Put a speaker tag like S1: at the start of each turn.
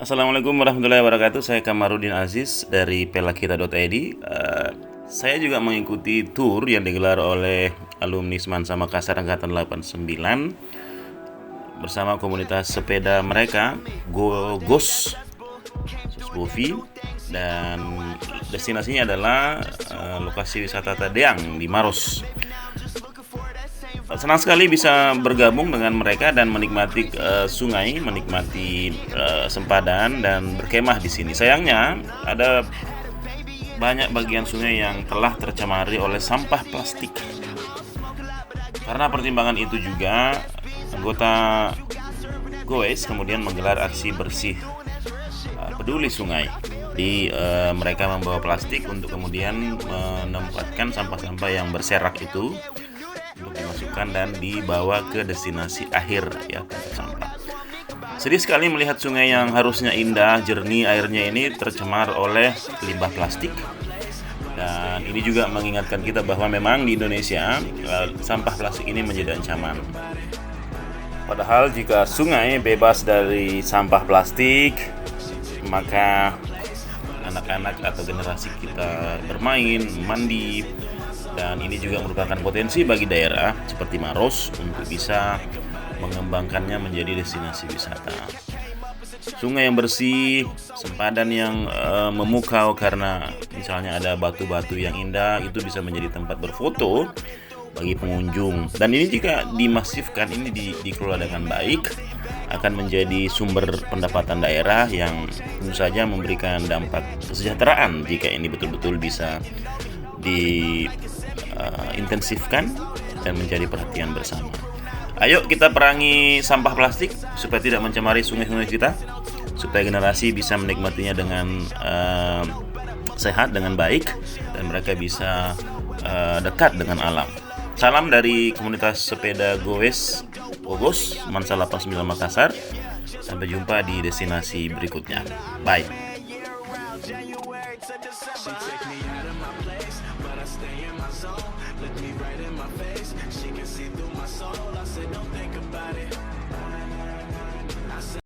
S1: Assalamualaikum warahmatullahi wabarakatuh. Saya Kamarudin Aziz dari pelakita.id. Saya juga mengikuti tour yang digelar oleh alumni Semansa Makassar Angkatan 89 bersama komunitas sepeda mereka GOS Bovi, dan destinasinya adalah lokasi wisata Tadeang di Maros. Senang sekali bisa bergabung dengan mereka dan menikmati sungai, menikmati sempadan dan berkemah di sini. Sayangnya ada banyak bagian sungai yang telah tercemari oleh sampah plastik. Karena pertimbangan itu juga, anggota GOES kemudian menggelar aksi bersih peduli sungai. Mereka membawa plastik untuk kemudian menempatkan sampah-sampah yang berserak itu untuk dimasukkan dan dibawa ke destinasi akhir ya, tempat sampah. Sedih sekali melihat sungai yang harusnya indah, jernih airnya ini tercemar oleh limbah plastik. Dan ini juga mengingatkan kita bahwa memang di Indonesia sampah plastik ini menjadi ancaman. Padahal jika sungai bebas dari sampah plastik, maka anak-anak atau generasi kita bermain, mandi, dan ini juga merupakan potensi bagi daerah seperti Maros untuk bisa mengembangkannya menjadi destinasi wisata. Sungai yang bersih, sempadan yang memukau karena misalnya ada batu-batu yang indah, itu bisa menjadi tempat berfoto bagi pengunjung. Dan ini jika dimasifkan, ini dikelola dengan baik, akan menjadi sumber pendapatan daerah yang tentu saja memberikan dampak kesejahteraan jika ini betul-betul bisa diintensifkan dan menjadi perhatian bersama. Ayo kita perangi sampah plastik supaya tidak mencemari sungai-sungai kita, supaya generasi bisa menikmatinya dengan sehat, dengan baik, dan mereka bisa dekat dengan alam. Salam dari komunitas sepeda GOES Semansa 89 Makassar. Sampai jumpa di destinasi berikutnya. Bye. She take me out of my place, but I stay in my zone. Look me right in my face, she can see through my soul. I said, don't think about it.